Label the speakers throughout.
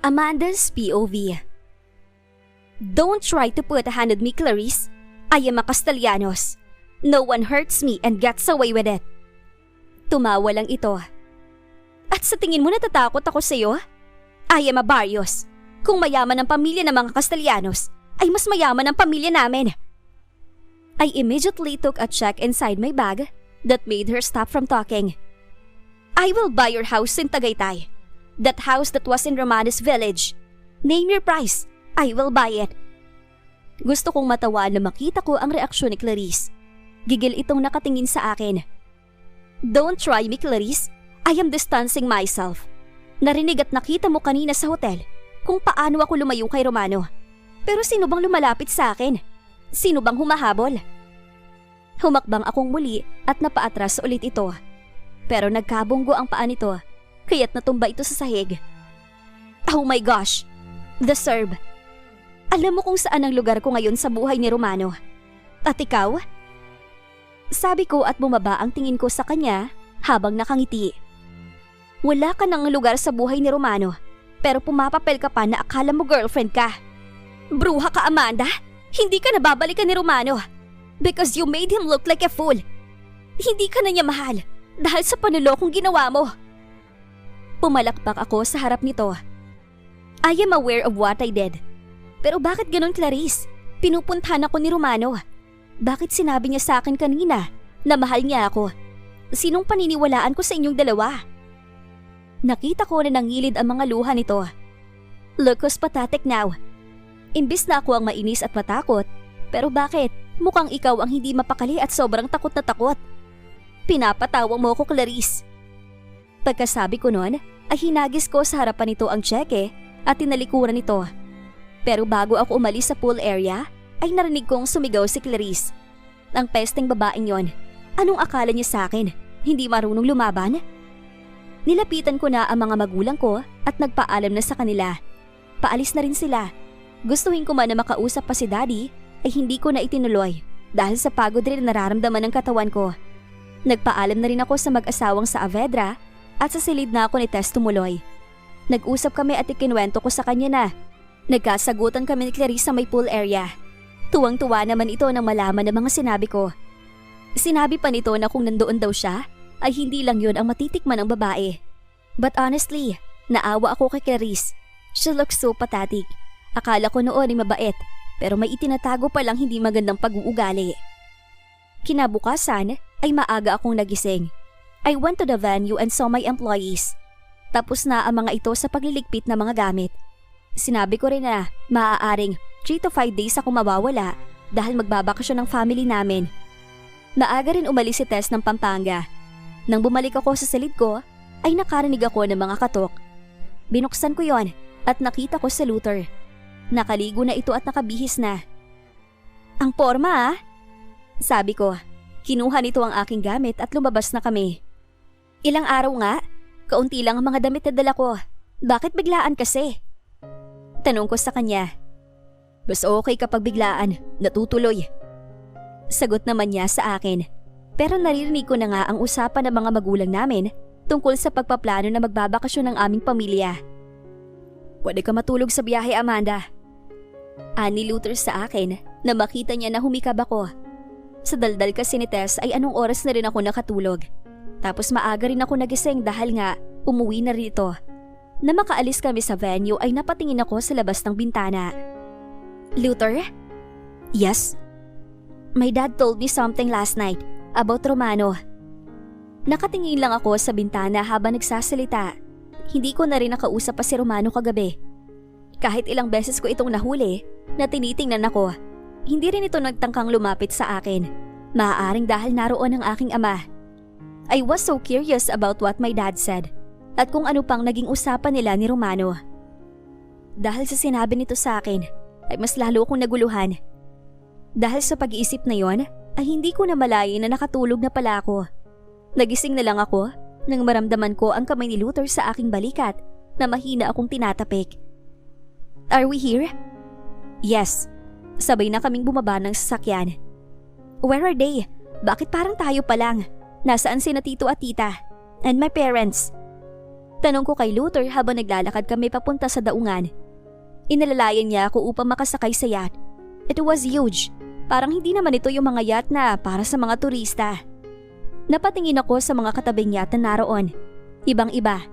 Speaker 1: Amanda's POV. Don't try to put a hand on me, Clarice. I am a Castellanos. No one hurts me and gets away with it. Tumawa lang ito. At sa tingin mo natatakot ako sa iyo? I am a Barrios. Kung mayaman ang pamilya ng mga Castellanos, ay mas mayaman ang pamilya namin. I immediately took a check inside my bag that made her stop from talking. I will buy your house in Tagaytay. That house that was in Romanes Village. Name your price. I will buy it. Gusto kong matawa na makita ko ang reaksyon ni Clarice. Gigil itong nakatingin sa akin. Don't try me, Clarice. I am distancing myself. Narinig at nakita mo kanina sa hotel kung paano ako lumayo kay Romano. Pero sino bang lumalapit sa akin? Sino bang humahabol? Humakbang akong muli at napaatras ulit ito. Pero nagkabunggo ang paa nito, kaya't natumba ito sa sahig. Oh my gosh! The Serb! Alam mo kung saan ang lugar ko ngayon sa buhay ni Romano. At ikaw? Sabi ko at bumaba ang tingin ko sa kanya habang nakangiti. Wala ka nang lugar sa buhay ni Romano, pero pumapapel ka pa na akala mo girlfriend ka. Bruha ka, Amanda! Hindi ka nababalikan ni Romano because you made him look like a fool. Hindi ka na niya mahal dahil sa panulokong ginawa mo. Pumalakpak ako sa harap nito. I am aware of what I did. Pero bakit ganun, Clarice? Pinupuntahan ako ni Romano. Bakit sinabi niya sa akin kanina na mahal niya ako? Sinong paniniwalaan ko sa inyong dalawa? Nakita ko na nangilid ang mga luha nito. Look who's pathetic now. Imbis na ako ang mainis at matakot, pero bakit? Mukhang ikaw ang hindi mapakali at sobrang takot na takot. Pinapatawa mo ko, Clarice. Pagkasabi ko noon, ay hinagis ko sa harapan nito ang tseke at tinalikuran nito. Pero bago ako umalis sa pool area, ay narinig kong sumigaw si Clarice. Ang pesteng babaeng yon. Anong akala niya sa akin? Hindi marunong lumaban? Nilapitan ko na ang mga magulang ko at nagpaalam na sa kanila. Paalis na rin sila. Gustuhin ko man na makausap pa si Daddy ay hindi ko na itinuloy dahil sa pagod rin na nararamdaman ng katawan ko. Nagpaalam na rin ako sa mag-asawang sa Avedra at sa silid na ako ni Tess tumuloy. Nag-usap kami at ikinwento ko sa kanya na nagkasagutan kami ni Clarice sa may pool area. Tuwang-tuwa naman ito nang malaman ng mga sinabi ko. Sinabi pa nito na kung nandoon daw siya ay hindi lang yun ang matitikman ng babae. But honestly, naawa ako kay Clarice. She looks so pathetic. Akala ko noon ay mabait, pero may itinatago palang hindi magandang pag-uugali. Kinabukasan ay maaga akong nagising. I went to the venue and saw my employees. Tapos na ang mga ito sa pagliligpit ng mga gamit. Sinabi ko rin na maaaring 3 to 5 days ako mawawala dahil magbabakasyon ng family namin. Maaga rin umalis si Tess ng Pampanga. Nang bumalik ako sa silid ko, ay nakarinig ako ng mga katok. Binuksan ko yon at nakita ko si Luther. Nakaligo na ito at nakabihis na. Ang porma ah? Sabi ko. Kinuha nito ang aking gamit at lumabas na kami. Ilang araw nga, kaunti lang ang mga damit na dala ko. Bakit biglaan kasi? Tanong ko sa kanya. Mas okay kapag biglaan, natutuloy. Sagot naman niya sa akin. Pero naririnig ko na nga ang usapan ng mga magulang namin tungkol sa pagpaplano na magbabakasyon ng aming pamilya. Pwede ka matulog sa biyahe, Amanda. Ani Luther sa akin na makita niya na humikab ako. Sa daldal kasi ni Tess ay anong oras na rin ako nakatulog. Tapos maaga rin ako nagising dahil nga umuwi na rin ito. Na makaalis kami sa venue ay napatingin ako sa labas ng bintana. Luther? Yes? My dad told me something last night about Romano. Nakatingin lang ako sa bintana habang nagsasalita. Hindi ko na rin nakausap pa si Romano kagabi. Kahit ilang beses ko itong nahuli na tinitingnan ako, hindi rin ito nagtangkang lumapit sa akin. Maaaring dahil naroon ang aking ama. I was so curious about what my dad said at kung ano pang naging usapan nila ni Romano. Dahil sa sinabi nito sa akin, ay mas lalo kong naguluhan. Dahil sa pag-iisip na yon, ay hindi ko na malayan na nakatulog na pala ako. Nagising na lang ako nang maramdaman ko ang kamay ni Luther sa aking balikat na mahina akong tinatapik. Are we here? Yes. Sabay na kaming bumaba ng sasakyan. Where are they? Bakit parang tayo pa lang? Nasaan sina tito at tita? And my parents? Tanong ko kay Luther habang naglalakad kami papunta sa daungan. Inalalayan niya ako upang makasakay sa yacht. It was huge. Parang hindi naman ito yung mga yacht na para sa mga turista. Napatingin ako sa mga katabing yacht na naroon. Ibang-iba.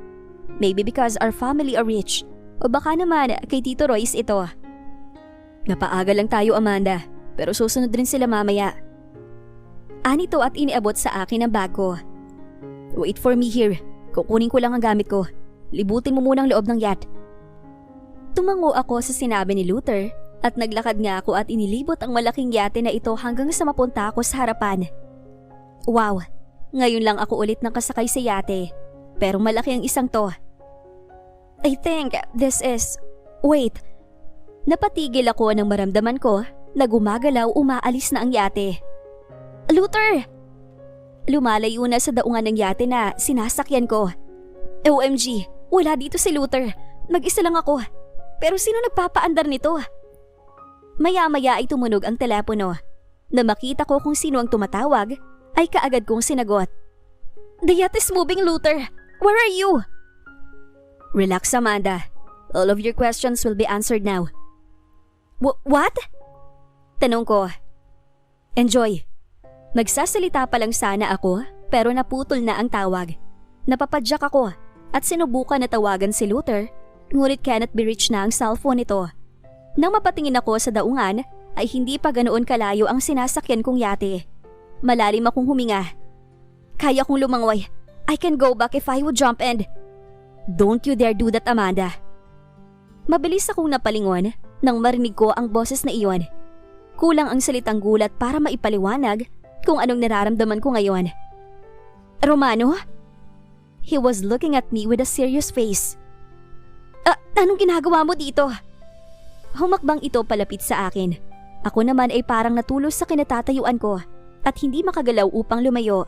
Speaker 1: Maybe because our family are rich. O baka naman kay Tito Royce ito. Napaaga lang tayo, Amanda. Pero susunod rin sila mamaya. Anito at iniabot sa akin ang bag ko. Wait for me here. Kukunin ko lang ang gamit ko. Libutin mo muna ang loob ng yacht. Tumango ako sa sinabi ni Luther at naglakad nga ako at inilibot ang malaking yate na ito hanggang sa mapunta ako sa harapan. Wow, ngayon lang ako ulit nakasakay sa yate. Pero malaki ang isang to. I think this is... Wait. Napatigil ako nang maramdaman ko na gumagalaw umaalis na ang yate. Luther! Lumalayo na sa daungan ng yate na sinasakyan ko. OMG, wala dito si Luther. Mag-isa lang ako. Pero sino nagpapaandar nito? Maya-maya ay tumunog ang telepono. Na makita ko kung sino ang tumatawag, ay kaagad kong sinagot. The yacht is moving, Luther. Where are you? Relax, Amanda. All of your questions will be answered now. What? Tanong ko. Enjoy. Magsasalita pa lang sana ako pero naputol na ang tawag. Napapadyak ako at sinubukan na tawagan si Luther ngunit cannot be reached na ang cellphone nito. Nang mapatingin ako sa daungan ay hindi pa ganoon kalayo ang sinasakyan kong yate. Malalim akong huminga. Kaya kong lumangoy. I can go back if I would jump and... Don't you dare do that, Amanda. Mabilis akong napalingon nang marinig ko ang boses na iyon. Kulang ang salitang gulat para maipaliwanag kung anong nararamdaman ko ngayon. Romano? He was looking at me with a serious face. Anong ginagawa mo dito? Humakbang ito palapit sa akin. Ako naman ay parang natulos sa kinatatayuan ko at hindi makagalaw upang lumayo.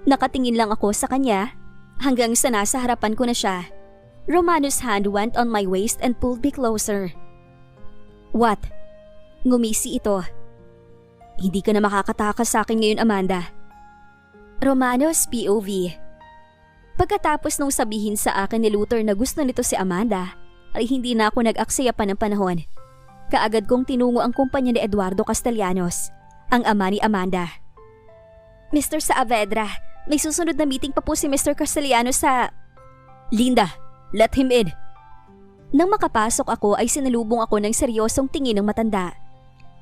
Speaker 1: Nakatingin lang ako sa kanya hanggang sa nasa harapan ko na siya. Romano's hand went on my waist and pulled me closer. What? Ngumisi ito. Hindi ka na makakatakas sa akin ngayon, Amanda. Romano's POV. Pagkatapos nung sabihin sa akin ni Luther na gusto nito si Amanda, ay hindi na ako nag-aksaya pa ng panahon. Kaagad kong tinungo ang kumpanya ni Eduardo Castellanos, ang ama ni Amanda. Mr. Saavedra, may susunod na meeting pa po si Mr. Castellanos sa... Linda, let him in. Nang makapasok ako ay sinalubong ako ng seryosong tingin ng matanda.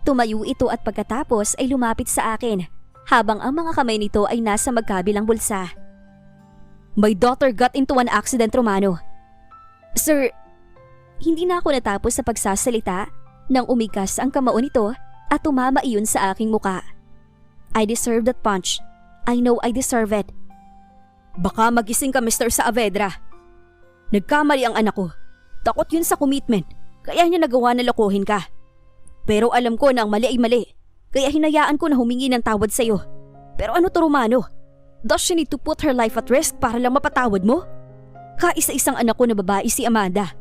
Speaker 1: Tumayo ito at pagkatapos ay lumapit sa akin habang ang mga kamay nito ay nasa magkabilang bulsa. My daughter got into an accident, Romano. Sir, hindi na ako natapos sa pagsasalita nang umigas ang kamao nito at tumama iyon sa aking muka. I deserve that punch. I know I deserve it. Baka magising ka, Mr. Saavedra. Nagkamali ang anak ko. Takot yun sa commitment, kaya niya nagawa na lokohin ka. Pero alam ko na ang mali ay mali, kaya hinayaan ko na humingi ng tawad sa'yo. Pero ano to, Romano? Does she need to put her life at risk para lang mapatawad mo? Kaisa-isang anak ko na babae si Amanda.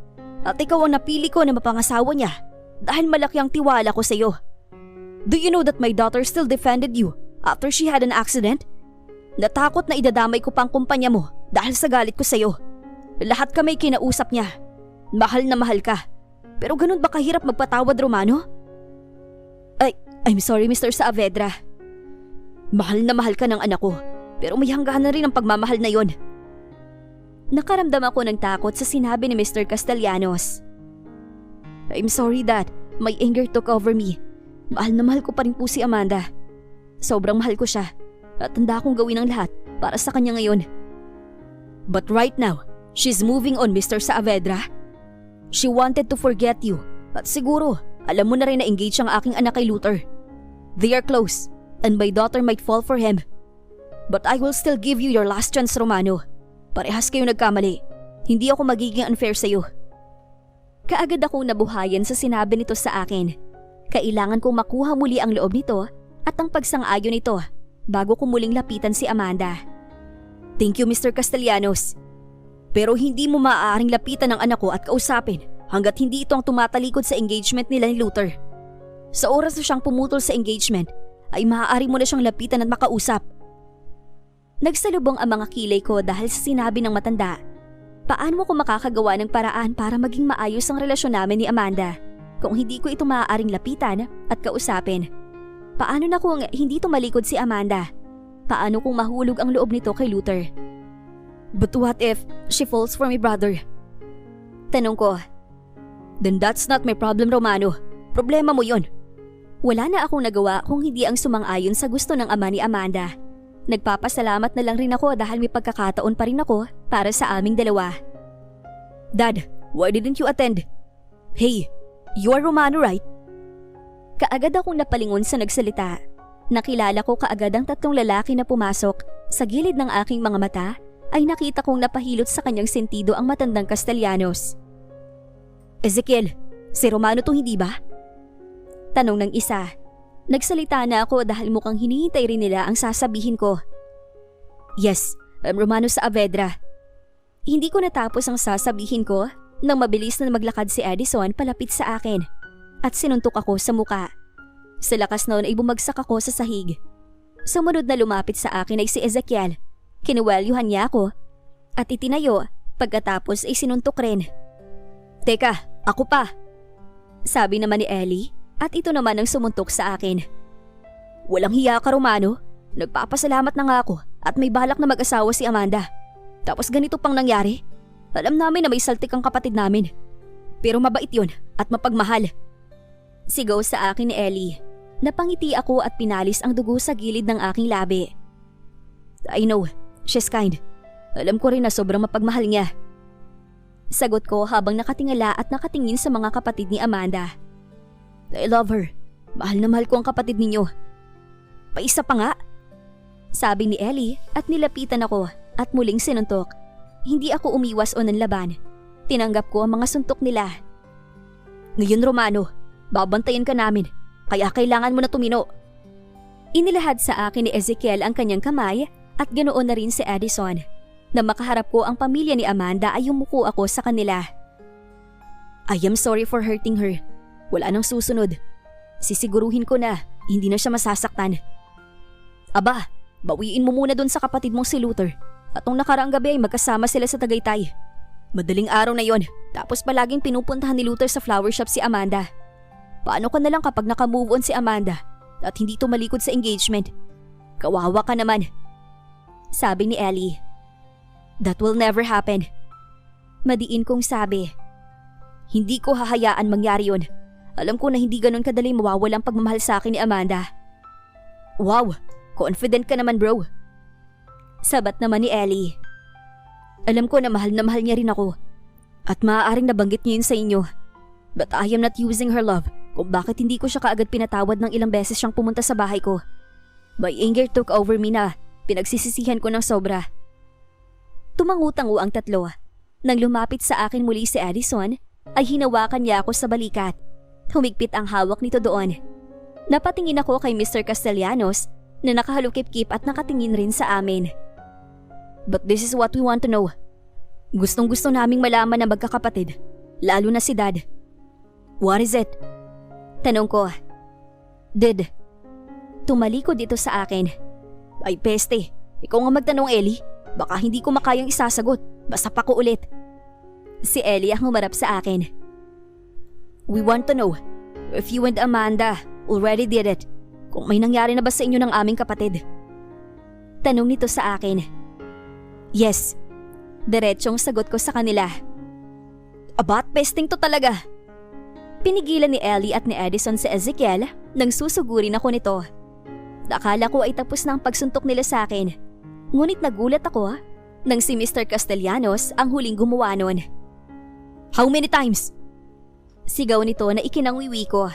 Speaker 1: At ikaw ang napili ko na mapangasawa niya dahil malaki ang tiwala ko sa'yo. Do you know that my daughter still defended you after she had an accident? Natakot na idadamay ko pang kumpanya mo dahil sa galit ko sa'yo. Lahat kami kinausap niya. Mahal na mahal ka. Pero ganun ba kahirap magpatawad, Romano? I'm sorry, Mr. Saavedra. Mahal na mahal ka ng anak ko, pero may hangganan rin ang pagmamahal na yon. Nakaramdam ako ng takot sa sinabi ni Mr. Castellanos. I'm sorry, Dad. My anger took over me. Mahal na mahal ko pa rin po si Amanda. Sobrang mahal ko siya at handa akong gawin ang lahat para sa kanya ngayon. But right now, she's moving on, Mr. Saavedra. She wanted to forget you at siguro alam mo na rin na engaged ang aking anak kay Luther. They are close and my daughter might fall for him. But I will still give you your last chance, Romano. Parehas kayo nagkamali. Hindi ako magiging unfair sa'yo. Kaagad akong nabuhayan sa sinabi nito sa akin. Kailangan kong makuha muli ang loob nito at ang pagsang-ayon nito bago ko muling lapitan si Amanda. Thank you, Mr. Castellanos. Pero hindi mo maaaring lapitan ang anak ko at kausapin hanggat hindi ito ang tumatalikod sa engagement nila ni Luther. Sa oras na siyang pumutol sa engagement, ay maaari mo na siyang lapitan at makausap. Nagsalubong ang mga kilay ko dahil sa sinabi ng matanda. Paano ko makakagawa ng paraan para maging maayos ang relasyon namin ni Amanda kung hindi ko ito maaaring lapitan at kausapin? Paano na kung hindi tumalikod si Amanda? Paano kung mahulog ang loob nito kay Luther? But what if she falls for my brother? Tanong ko. Then that's not my problem, Romano. Problema mo yon. Wala na akong nagawa kung hindi ang sumang-ayon sa gusto ng ama ni Amanda. Nagpapasalamat na lang rin ako dahil may pagkakataon pa rin ako para sa aming dalawa. Dad, why didn't you attend? Hey, you are Romano, right? Kaagad akong napalingon sa nagsalita. Nakilala ko kaagad ang tatlong lalaki na pumasok. Sa gilid ng aking mga mata ay nakita kong napahilot sa kanyang sentido ang matandang Castellanos. Ezekiel, si Romano to hindi ba? Tanong ng isa. Nagsalita na ako dahil mukhang hinihintay rin nila ang sasabihin ko. Yes, I'm Romano Saavedra. Hindi ko natapos ang sasabihin ko nang mabilis na maglakad si Edison palapit sa akin at sinuntok ako sa muka. Sa lakas noon ay bumagsak ako sa sahig. Sumunod na lumapit sa akin ay si Ezekiel. Kinuwelyuhan niya ako at itinayo pagkatapos ay sinuntok rin. Teka, ako pa. Sabi naman ni Ellie. At ito naman ang sumuntok sa akin. Walang hiya ka, Romano. Nagpapasalamat na nga ako at may balak na mag-asawa si Amanda. Tapos ganito pang nangyari. Alam namin na may saltik ang kapatid namin. Pero mabait yun at mapagmahal. Sigaw sa akin ni Ellie. Napangiti ako at pinalis ang dugo sa gilid ng aking labi. I know, she's kind. Alam ko rin na sobrang mapagmahal niya. Sagot ko habang nakatingala at nakatingin sa mga kapatid ni Amanda. I love her. Mahal na mahal ko ang kapatid ninyo. Paisa pa nga. Sabi ni Ellie at nilapitan ako at muling sinuntok. Hindi ako umiwas o nanlaban. Tinanggap ko ang mga suntok nila. Ngayon, Romano, babantayan ka namin. Kaya kailangan mo na tumino. Inilahad sa akin ni Ezekiel ang kanyang kamay at ganoon na rin si Edison. Na makaharap ko ang pamilya ni Amanda ay yumuko ako sa kanila. I am sorry for hurting her. Wala nang susunod. Sisiguruhin ko na hindi na siya masasaktan. Aba, bawiin mo muna doon sa kapatid mong si Luther. At nung nakaraang gabi ay magkasama sila sa Tagaytay. Madaling araw na yon, tapos palaging pinupuntahan ni Luther sa flower shop si Amanda. Paano ka na lang kapag nakamove on si Amanda at hindi tumalikod sa engagement? Kawawa ka naman. Sabi ni Ellie. That will never happen. Madiin kong sabi. Hindi ko hahayaan mangyari yon. Alam ko na hindi ganun kadali mawawala ang pagmamahal sa akin ni Amanda. Wow, confident ka naman, bro. Sabat naman ni Ellie. Alam ko na mahal niya rin ako. At maaaring nabanggit niya yun sa inyo. But I am not using her love kung bakit hindi ko siya kaagad pinatawad ng ilang beses siyang pumunta sa bahay ko. My anger took over me na pinagsisisihan ko ng sobra. Tumangutango ang tatlo. Nang lumapit sa akin muli si Edison, ay hinawakan niya ako sa balikat. Humigpit ang hawak nito doon. Napatingin ako kay Mr. Castellanos na nakahalukip-kip at nakatingin rin sa amin. But this is what we want to know. Gustong-gusto naming malaman na magkakapatid, lalo na si Dad. What is it? Tanong ko. Dad, tumalikod ito sa akin. Ay peste, ikaw nga magtanong, Ellie. Baka hindi ko makayang isasagot, basta pa ko ulit. Si Ellie ang humarap sa akin. We want to know if you and Amanda already did it. Kung may nangyari na ba sa inyo ng aming kapatid? Tanong nito sa akin. Yes. Diretsong sagot ko sa kanila. Abat, pesting to talaga. Pinigilan ni Ellie at ni Edison si Ezekiel nang susugurin ako nito. Nakala ko ay tapos na ang pagsuntok nila sa akin. Ngunit nagulat ako nang si Mr. Castellanos ang huling gumawa nun. How many times? Sigaw nito na ikinangwiwi ko.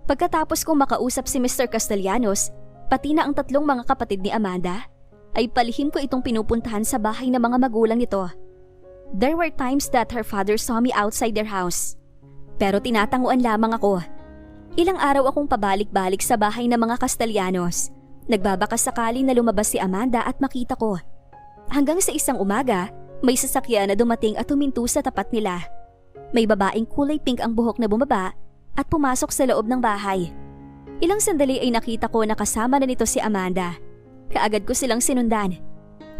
Speaker 1: Pagkatapos kong makausap si Mr. Castellanos, pati na ang tatlong mga kapatid ni Amanda, ay palihim ko itong pinupuntahan sa bahay ng mga magulang nito. There were times that her father saw me outside their house. Pero tinatanguan lamang ako. Ilang araw akong pabalik-balik sa bahay ng mga Castellanos. Nagbabaka sakali na lumabas si Amanda at makita ko. Hanggang sa isang umaga, may sasakyan na dumating at huminto sa tapat nila. May babaeng kulay pink ang buhok na bumaba at pumasok sa loob ng bahay. Ilang sandali ay nakita ko na kasama na nito si Amanda. Kaagad ko silang sinundan.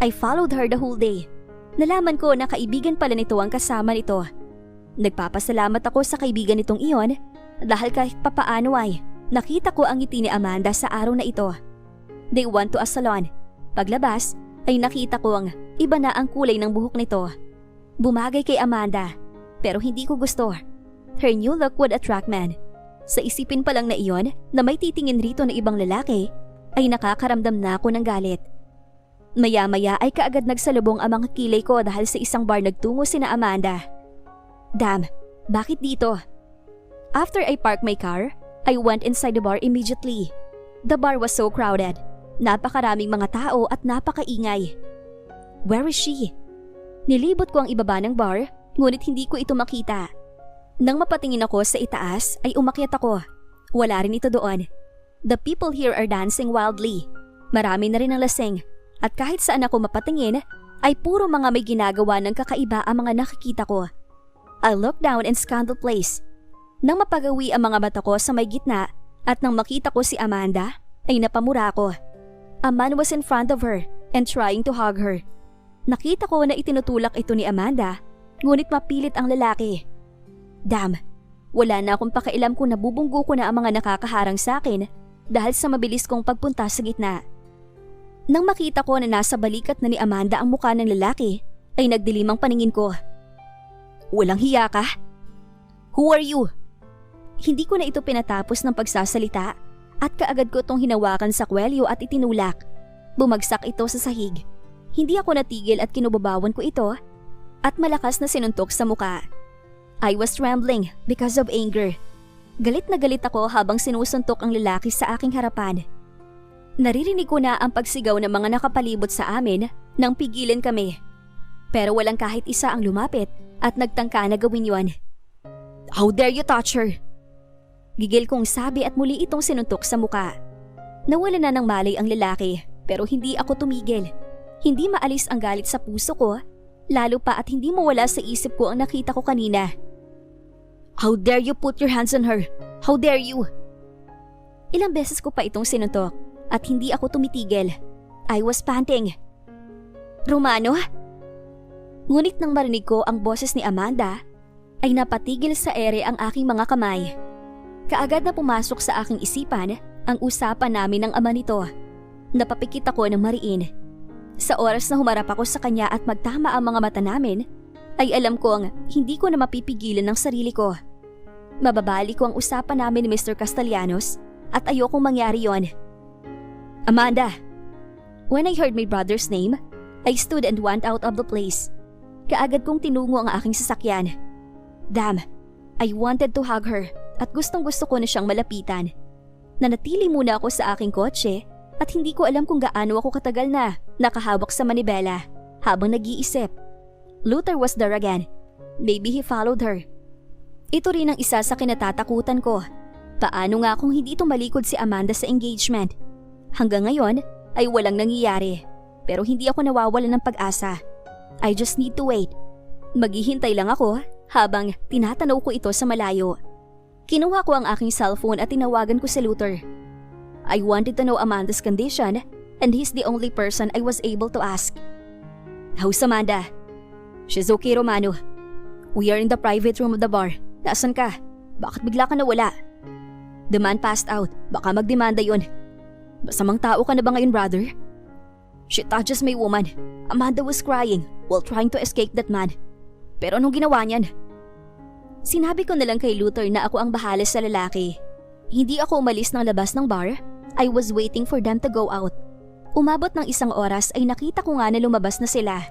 Speaker 1: I followed her the whole day. Nalaman ko na kaibigan pala nito ang kasama nito. Nagpapasalamat ako sa kaibigan nitong iyon dahil kahit papaano ay nakita ko ang ngiti ni Amanda sa araw na ito. They went to a salon. Paglabas ay nakita ko ang iba na ang kulay ng buhok nito. Bumagay kay Amanda pero hindi ko gusto. Her new look would attract men. Sa isipin pa lang na iyon na may titingin rito na ibang lalaki ay nakakaramdam na ako ng galit. Maya-maya ay kaagad nagsalubong ang mga kilay ko dahil sa isang bar nagtungo sina Amanda. Damn, bakit dito? After I parked my car, I went inside the bar immediately. The bar was so crowded. Napakaraming mga tao at napakaingay. Where is she? Nilibot ko ang ibaba ng bar, ngunit hindi ko ito makita. Nang mapatingin ako sa itaas ay umakyat ako. Wala rin ito doon. The people here are dancing wildly. Marami na rin ang lasing. At kahit saan ako mapatingin, ay puro mga may ginagawa ng kakaiba ang mga nakikita ko. I looked down and scanned the place. Nang mapagawi ang mga mata ko sa may gitna at nang makita ko si Amanda, ay napamura ako. A man was in front of her and trying to hug her. Nakita ko na itinutulak ito ni Amanda, ngunit mapilit ang lalaki. Damn, wala na akong pakialam kung nabubunggo ko na ang mga nakakaharang sa akin dahil sa mabilis kong pagpunta sa gitna. Nang makita ko na nasa balikat na ni Amanda ang mukha ng lalaki, ay nagdilim ang paningin ko. Walang hiya ka? Who are you? Hindi ko na ito pinatapos ng pagsasalita at kaagad ko itong hinawakan sa kwelyo at itinulak. Bumagsak ito sa sahig. Hindi ako natigil at kinubabawan ko ito at malakas na sinuntok sa muka. I was trembling because of anger. Galit na galit ako habang sinusuntok ang lalaki sa aking harapan. Naririnig ko na ang pagsigaw ng mga nakapalibot sa amin nang pigilan kami. Pero walang kahit isa ang lumapit at nagtangka na gawin yon. How dare you touch her? Gigil kong sabi at muli itong sinuntok sa muka. Nawala na ng malay ang lalaki pero hindi ako tumigil. Hindi maalis ang galit sa puso ko, lalo pa at hindi mawala sa isip ko ang nakita ko kanina. How dare you put your hands on her? How dare you? Ilang beses ko pa itong sinuntok at hindi ako tumitigil. I was panting. Romano? Ngunit nang marinig ko ang boses ni Amanda, ay napatigil sa ere ang aking mga kamay. Kaagad na pumasok sa aking isipan ang usapan namin ng ama nito. Napapikit ako ng mariin. Sa oras na humarap ako sa kanya at magtama ang mga mata namin, ay alam kong hindi ko na mapipigilan ng sarili ko. Mababali ko ang usapan namin ni Mr. Castellanos at ayokong mangyari yon. Amanda! When I heard my brother's name, I stood and went out of the place. Kaagad kong tinungo ang aking sasakyan. Damn, I wanted to hug her at gustong gusto ko na siyang malapitan. Nanatili muna ako sa aking kotse at hindi ko alam kung gaano ako katagal na nakahawak sa manibela habang nag-iisip. Luther was there again. Maybe he followed her. Ito rin ang isa sa kinatatakutan ko. Paano nga kung hindi tumalikod si Amanda sa engagement? Hanggang ngayon ay walang nangyayari pero hindi ako nawawalan ng pag-asa. I just need to wait. Maghihintay lang ako habang tinatanaw ko ito sa malayo. Kinuha ko ang aking cellphone at tinawagan ko si Luther. I wanted to know Amanda's condition and he's the only person I was able to ask. How's Amanda? She's okay, Romano. We are in the private room of the bar. Nasaan ka? Bakit bigla ka nawala? The man passed out. Baka magdemanda yun. Masamang tao ka na ba ngayon, brother? She touches my woman. Amanda was crying while trying to escape that man. Pero anong ginawa niyan? Sinabi ko na lang kay Luther na ako ang bahala sa lalaki. Hindi ako umalis ng labas ng bar. I was waiting for them to go out. Umabot ng isang oras ay nakita ko nga na lumabas na sila.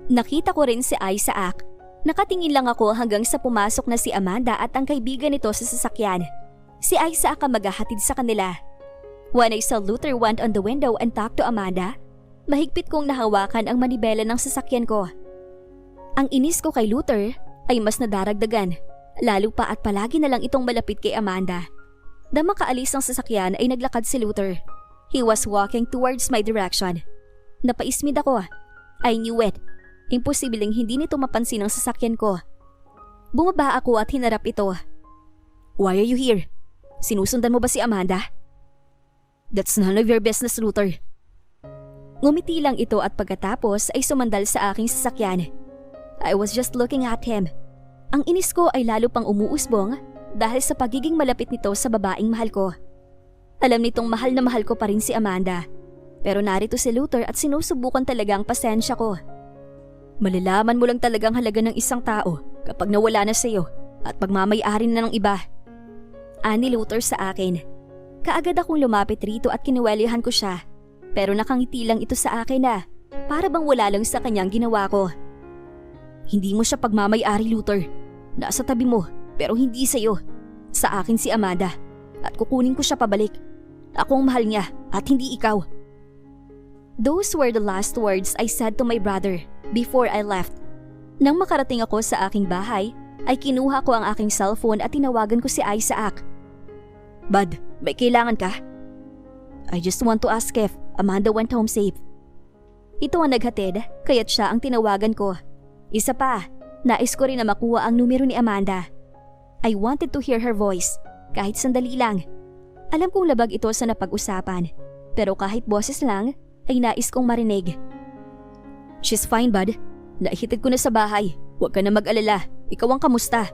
Speaker 1: Nakita ko rin si Isaac. Nakatingin lang ako hanggang sa pumasok na si Amanda at ang kaibigan nito sa sasakyan. Si Isaac ang maghahatid sa kanila. When I saw Luther went on the window and talked to Amanda, mahigpit kong nahawakan ang manibela ng sasakyan ko. Ang inis ko kay Luther ay mas nadaragdagan, lalo pa at palagi na lang itong malapit kay Amanda. Nang makaalis ang sasakyan ay naglakad si Luther. He was walking towards my direction. Napaismid ako. I knew it. Imposibleng hindi nito mapansin ang sasakyan ko. Bumaba ako at hinarap ito. Why are you here? Sinusundan mo ba si Amanda? That's none of your business, Luther. Ngumiti lang ito at pagkatapos ay sumandal sa aking sasakyan. I was just looking at him. Ang inis ko ay lalo pang umuusbong dahil sa pagiging malapit nito sa babaeng mahal ko. Alam nitong mahal na mahal ko pa rin si Amanda. Pero narito si Luther at sinusubukan talaga ang pasensya ko. Malalaman mo lang talagang halaga ng isang tao kapag nawala na sa'yo at pagmamay-ari na ng iba. Ani Luther sa akin. Kaagad akong lumapit rito at kinuwelihan ko siya. Pero nakangiti lang ito sa akin na para bang wala lang sa kanyang ginawa ko. Hindi mo siya pagmamay-ari, Luther. Nasa tabi mo pero hindi sa'yo. Sa akin si Amanda at kukunin ko siya pabalik. Ako ang mahal niya at hindi ikaw. Those were the last words I said to my brother before I left. Nang makarating ako sa aking bahay, ay kinuha ko ang aking cellphone at tinawagan ko si Isaac. Bud, may kailangan ka? I just want to ask if Amanda went home safe. Ito ang naghatid, kaya't siya ang tinawagan ko. Isa pa, nais ko rin na makuha ang numero ni Amanda. I wanted to hear her voice, kahit sandali lang. Alam kong labag ito sa napag-usapan, pero kahit boses lang, ay nais kong marinig. She's fine, bud. Naihitid ko na sa bahay. Huwag ka na mag-alala. Ikaw ang kamusta?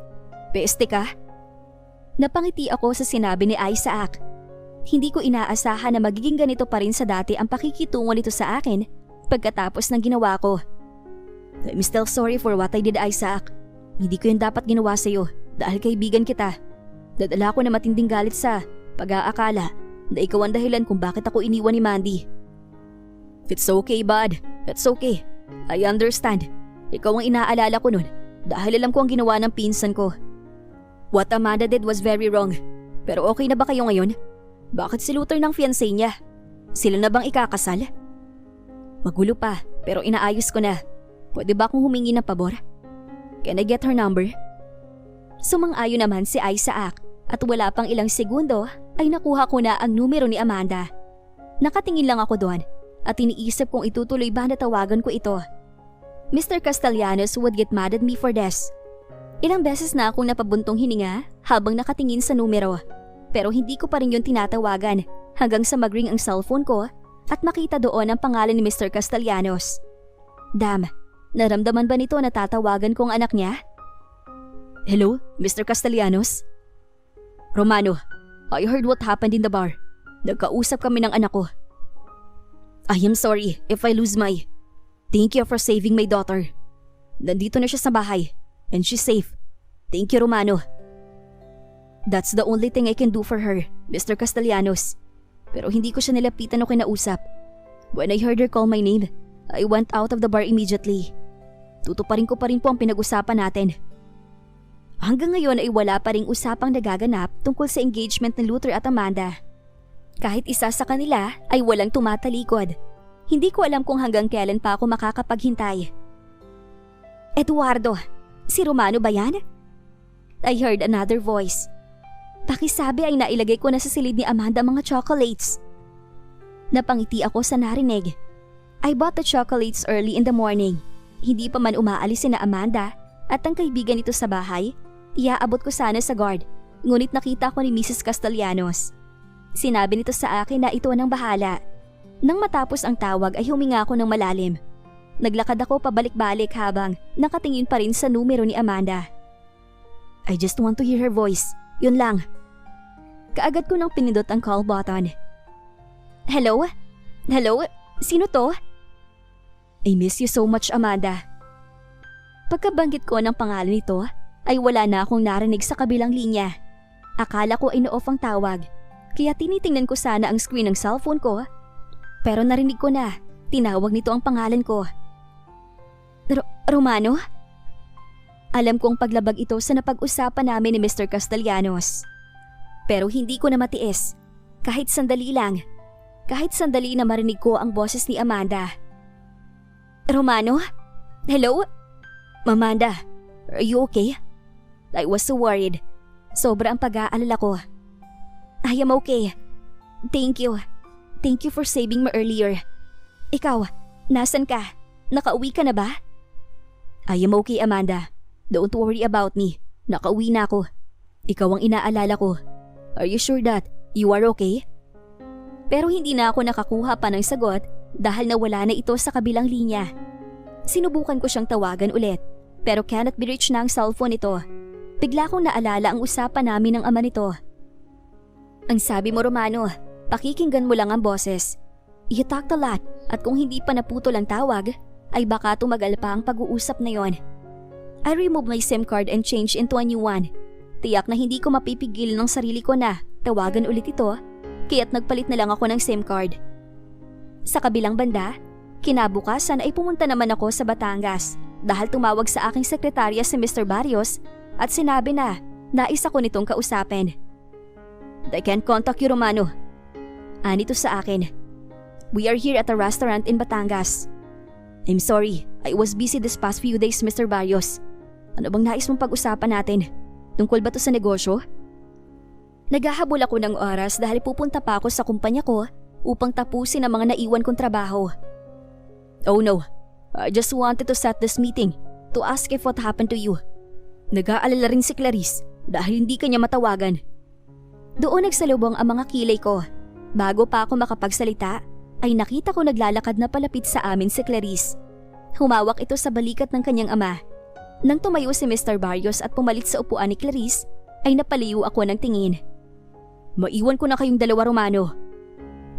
Speaker 1: Peste ka? Napangiti ako sa sinabi ni Isaac. Hindi ko inaasahan na magiging ganito pa rin sa dati ang pakikitungo nito sa akin pagkatapos ng ginawa ko. I'm still sorry for what I did, Isaac. Hindi ko yun dapat ginawa sa'yo dahil kaibigan kita. Dadala ko na matinding galit sa pag-aakala na ikaw ang dahilan kung bakit ako iniwan ni Mandy. It's okay, bud. It's okay. I understand. Ikaw ang inaalala ko nun dahil alam ko ang ginawa ng pinsan ko. What Amanda did was very wrong. Pero okay na ba kayo ngayon? Bakit si Luther ng fiancé niya? Sila na bang ikakasal? Magulo pa, pero inaayos ko na. Pwede ba akong humingi ng pabor? Can I get her number? Sumang-ayon naman si Isaac at wala pang ilang segundo ay nakuha ko na ang numero ni Amanda. Nakatingin lang ako doon at iniisip kung itutuloy ba na tawagan ko ito. Mr. Castellanos would get mad at me for this. Ilang beses na akong napabuntong hininga habang nakatingin sa numero. Pero hindi ko pa rin yun tinatawagan hanggang sa mag-ring ang cellphone ko at makita doon ang pangalan ni Mr. Castellanos. Damn, naramdaman ba nito na tatawagan ko ang anak niya? Hello, Mr. Castellanos? Romano, I heard what happened in the bar. Nagkausap kami ng anak ko. I am sorry if I lose my... Thank you for saving my daughter. Nandito na siya sa bahay and she's safe. Thank you, Romano. That's the only thing I can do for her, Mr. Castellanos. Pero hindi ko siya nilapitan o kinausap. When I heard her call my name, I went out of the bar immediately. Tutuparin ko pa rin po ang pinag-usapan natin. Hanggang ngayon ay wala pa ring usapang nagaganap tungkol sa engagement ni Luther at Amanda. Kahit isa sa kanila ay walang tumatalikod. Hindi ko alam kung hanggang kailan pa ako makakapaghintay. Eduardo, si Romano ba yan? I heard another voice. Pakisabi ay nailagay ko na sa silid ni Amanda mga chocolates. Napangiti ako sa narinig. I bought the chocolates early in the morning. Hindi pa man umaalis sina Amanda at ang kaibigan nito sa bahay, iaabot ko sana sa guard. Ngunit nakita ko ni Mrs. Castellanos. Sinabi nito sa akin na ito nang bahala. Nang matapos ang tawag ay huminga ako ng malalim. Naglakad ako pabalik-balik habang nakatingin pa rin sa numero ni Amanda. I just want to hear her voice. Yun lang. Kaagad ko nang pinindot ang call button. Hello? Hello? Sino to? I miss you so much, Amanda. Pagkabanggit ko ng pangalan nito, ay wala na akong narinig sa kabilang linya. Akala ko ay na-off ang tawag, kaya tinitingnan ko sana ang screen ng cellphone ko. Pero narinig ko na, tinawag nito ang pangalan ko. Romano? Alam kong paglabag ito sa napag-usapan namin ni Mr. Castellanos. Pero hindi ko na matiis, kahit sandali lang. Kahit sandali na marinig ko ang boses ni Amanda. Romano? Hello? Amanda, are you okay? I was so worried. Sobra ang pag-aalala ko. I am okay. Thank you. Thank you for saving me earlier. Ikaw, nasan ka? Nakauwi ka na ba? I am okay, Amanda. Don't worry about me. Nakauwi na ako. Ikaw ang inaalala ko. Are you sure that you are okay? Pero hindi na ako nakakuha pa ng sagot dahil nawala na ito sa kabilang linya. Sinubukan ko siyang tawagan ulit pero cannot be reached na ang cellphone nito. Bigla kong naalala ang usapan namin ng ama nito. Ang sabi mo, Romano, pakikinggan mo lang ang boses. You talked a lot at kung hindi pa naputol ang tawag, ay baka tumagal pa ang pag-uusap na yon. I removed my SIM card and changed into a new one. Tiyak na hindi ko mapipigil ng sarili ko na tawagan ulit ito, kaya't nagpalit na lang ako ng SIM card. Sa kabilang banda, kinabukasan ay pumunta naman ako sa Batangas dahil tumawag sa aking sekretarya si Mr. Barrios at sinabi na nais ako nitong kausapin. I can't contact you, Romano. Anito sa akin. We are here at a restaurant in Batangas. I'm sorry, I was busy this past few days, Mr. Barrios. Ano bang nais mong pag-usapan natin? Tungkol ba to sa negosyo? Naghahabol ako ng oras dahil pupunta pa ako sa kumpanya ko upang tapusin ang mga naiwan kong trabaho. Oh no, I just wanted to set this meeting to ask if what happened to you. Nag-aalala rin si Clarice dahil hindi kanya matawagan. Doon nagsalubong ang mga kilay ko. Bago pa ako makapagsalita, ay nakita ko naglalakad na palapit sa amin si Clarice. Humawak ito sa balikat ng kanyang ama. Nang tumayo si Mr. Barrios at pumalit sa upuan ni Clarice, ay napaliw ako ng tingin. Maiwan ko na kayong dalawa, Romano.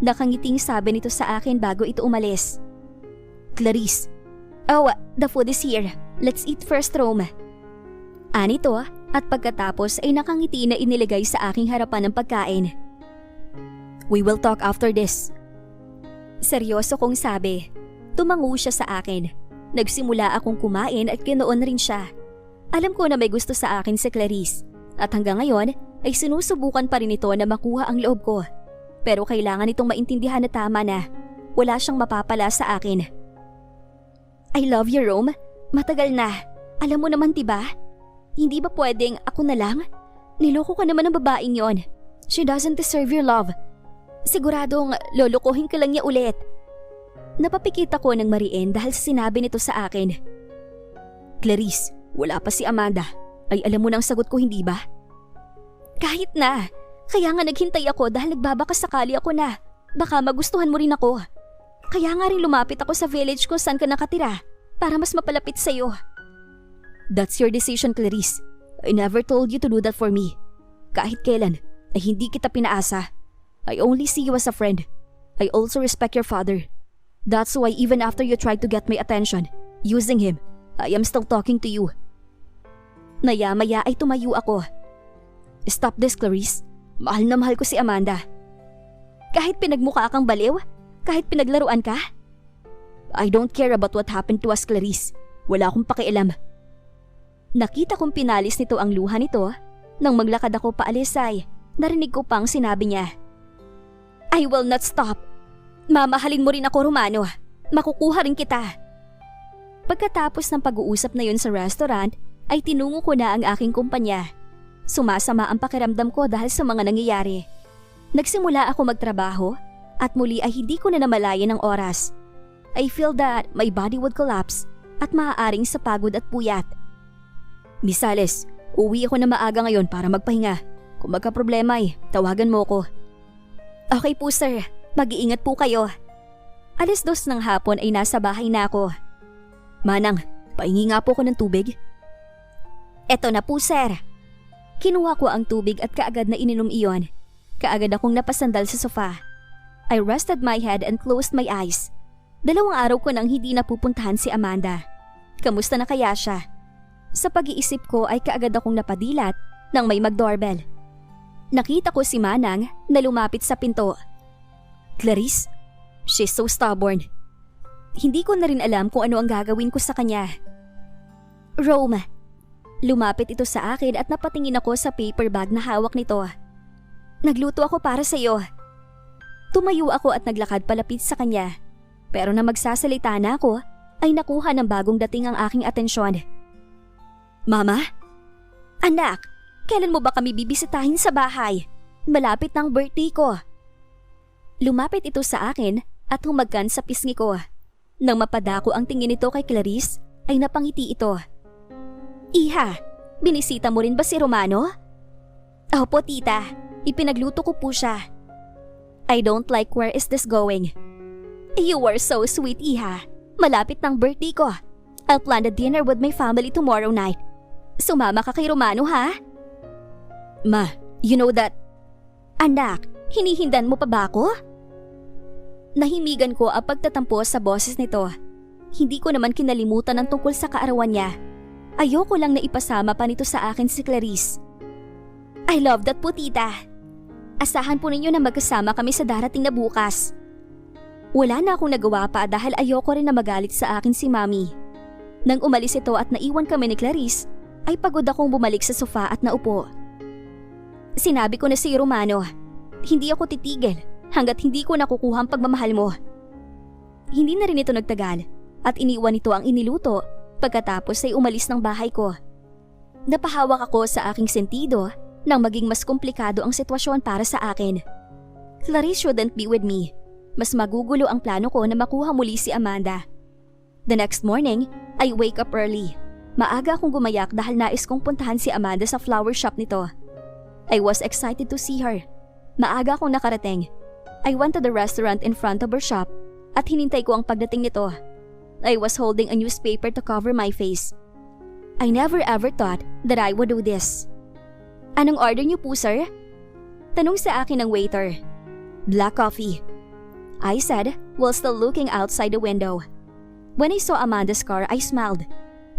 Speaker 1: Nakangiting sabi nito sa akin bago ito umalis. Clarice, oh, the food is here. Let's eat first, Rome. Anito at pagkatapos ay nakangiti na inilagay sa aking harapan ng pagkain. We will talk after this. Seryoso kong sabi. Tumango siya sa akin. Nagsimula akong kumain at ginoon rin siya. Alam ko na may gusto sa akin si Clarice at hanggang ngayon ay sinusubukan pa rin ito na makuha ang loob ko. Pero kailangan itong maintindihan na tama na. Wala siyang mapapala sa akin. I love you, Rome. Matagal na. Alam mo naman, diba? Hindi ba pwedeng ako na lang? Niloko ka naman ng babaeng yon. She doesn't deserve your love. Siguradong lolokohin ka lang niya ulit. Napapikit ako ng mariin dahil sinabi nito sa akin. Clarice, wala pa si Amanda. Ay alam mo ng sagot ko, hindi ba? Kahit na. Kaya nga naghintay ako dahil nagbabaka sakali ako na baka magustuhan mo rin ako. Kaya nga rin lumapit ako sa village ko saan ka nakatira para mas mapalapit sa'yo. That's your decision, Clarice. I never told you to do that for me. Kahit kailan ay hindi kita pinaasa. I only see you as a friend. I also respect your father. That's why even after you tried to get my attention, using him, I am still talking to you. Maya-maya ay tumayo ako. Stop this, Clarice. Mahal na mahal ko si Amanda. Kahit pinagmukha kang baliw? Kahit pinaglaruan ka? I don't care about what happened to us, Clarice. Wala akong pakialam. Nakita kong pinalis nito ang luha nito. Nang maglakad ako paalis ay narinig ko pang sinabi niya. I will not stop. Mamahalin mo rin ako, Romano. Makukuha rin kita. Pagkatapos ng pag-uusap na yun sa restaurant, ay tinungo ko na ang aking kumpanya. Sumasama ang pakiramdam ko dahil sa mga nangyayari. Nagsimula ako magtrabaho at muli ay hindi ko na namalayan ang oras. I feel that my body would collapse at maaaring sa pagod at puyat. Miss Sales, uwi ako na maaga ngayon para magpahinga. Kung magka-problema ay tawagan mo ko. Okay po, sir. Mag-iingat po kayo. 2:00 ng hapon ay nasa bahay na ako. Manang, pahingi nga po ko ng tubig. Eto na po, sir. Kinuha ko ang tubig at kaagad na ininom iyon. Kaagad akong napasandal sa sofa. I rested my head and closed my eyes. 2 araw ko nang hindi napupuntahan si Amanda. Kamusta na kaya siya? Sa pag-iisip ko ay kaagad akong napadilat nang may mag-doorbell. Nakita ko si Manang na lumapit sa pinto. Clarice? She's so stubborn. Hindi ko na rin alam kung ano ang gagawin ko sa kanya. Rome. Lumapit ito sa akin at napatingin ako sa paper bag na hawak nito. Nagluto ako para sa iyo. Tumayo ako at naglakad palapit sa kanya. Pero na magsasalita na ako, ay nakuha ng bagong dating ang aking atensyon. Mama? Anak, kailan mo ba kami bibisitahin sa bahay? Malapit ng birthday ko. Lumapit ito sa akin at humagkan sa pisngi ko. Nang mapadako ang tingin nito kay Clarice, ay napangiti ito. Iha, binisita mo rin ba si Romano? Opo, tita. Ipinagluto ko po siya. I don't like where is this going. You are so sweet, Iha. Malapit ng birthday ko. I'll plan a dinner with my family tomorrow night. Sumama ka kay Romano, ha? Ma, you know that... Anak, hinihindan mo pa ba ako? Nahimigan ko ang pagtatampo sa boses nito. Hindi ko naman kinalimutan ang tungkol sa kaarawan niya. Ayoko lang na ipasama pa nito sa akin si Clarice. I love that po, tita. Asahan po ninyo na magkasama kami sa darating na bukas. Wala na akong nagawa pa dahil ayoko rin na magalit sa akin si Mami. Nang umalis ito at naiwan kami ni Clarice, ay pagod akong bumalik sa sofa at naupo. Sinabi ko na si Romano, hindi ako titigil hanggat hindi ko nakukuha ang pagmamahal mo. Hindi na rin ito nagtagal at iniwan ito ang iniluto pagkatapos ay umalis ng bahay ko. Napahawak ako sa aking sentido nang maging mas komplikado ang sitwasyon para sa akin. Clarice shouldn't be with me. Mas magugulo ang plano ko na makuha muli si Amanda. The next morning, I wake up early. Maaga akong gumayak dahil nais kong puntahan si Amanda sa flower shop nito. I was excited to see her. Maaga akong nakarating. I went to the restaurant in front of her shop at hinintay ko ang pagdating nito. I was holding a newspaper to cover my face. I never ever thought that I would do this. Anong order niyo po, sir? Tanong sa akin ng waiter. Black coffee, I said while still looking outside the window. When I saw Amanda's car, I smiled.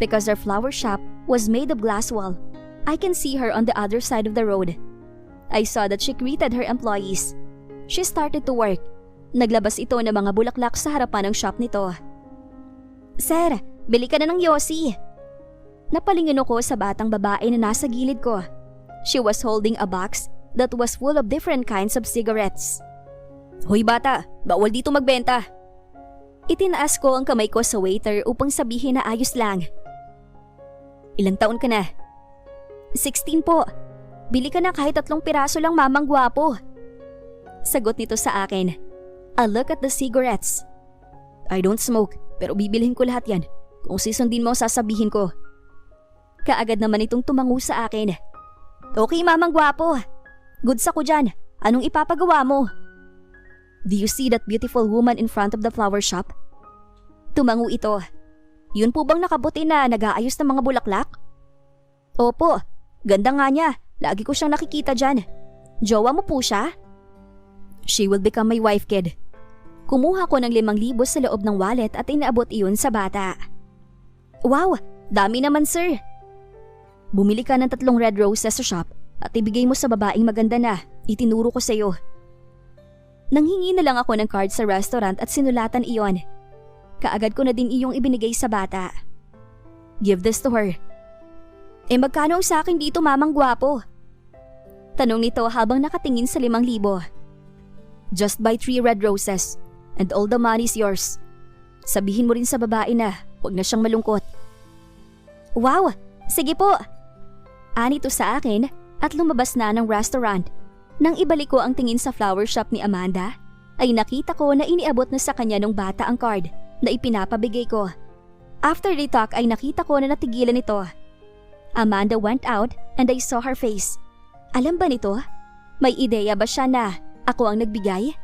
Speaker 1: Because her flower shop was made of glass wall, I can see her on the other side of the road. I saw that she greeted her employees. She started to work. Naglabas ito ng mga bulaklak sa harapan ng shop nito. Sir, bili ka na ng yosi. Napalingin ako sa batang babae na nasa gilid ko. She was holding a box that was full of different kinds of cigarettes. Hoy bata, bawal dito magbenta. Itinaas ko ang kamay ko sa waiter upang sabihin na ayos lang. Ilang taon ka na? 16 po. Bili ka na kahit 3 piraso lang, mamang gwapo. Sagot nito sa akin. I look at the cigarettes. I don't smoke, pero bibilhin ko lahat yan. Kung sisundin mo sasabihin ko. Kaagad naman itong tumango sa akin. Okay, mamang gwapo. Goods ako dyan. Anong ipapagawa mo? Do you see that beautiful woman in front of the flower shop? Tumango ito. Yun po bang nakabuti na nag-aayos ng mga bulaklak? Opo, ganda nga niya. Lagi ko siyang nakikita dyan. Jowa mo po siya? She will become my wife, kid. Kumuha ko ng 5,000 sa loob ng wallet at inaabot iyon sa bata. Wow, dami naman, sir. Bumili ka ng 3 red roses sa shop at ibigay mo sa babaeng maganda na itinuro ko sa iyo. Nanghingi na lang ako ng card sa restaurant at sinulatan iyon. Kaagad ko na din iyong ibinigay sa bata. Give this to her. Magkano ang sa akin dito, mamang gwapo? Tanong nito habang nakatingin sa 5,000. Just buy 3 red roses and all the money is yours. Sabihin mo rin sa babae na huwag na siyang malungkot. Wow, sige po. Anito sa akin at lumabas na ng restaurant. Nang ibalik ko ang tingin sa flower shop ni Amanda, ay nakita ko na iniabot na sa kanya ng bata ang card na ipinapabigay ko. After the talk ay nakita ko na natigilan ito. Amanda went out and I saw her face. Alam ba nito? May ideya ba siya na ako ang nagbigay?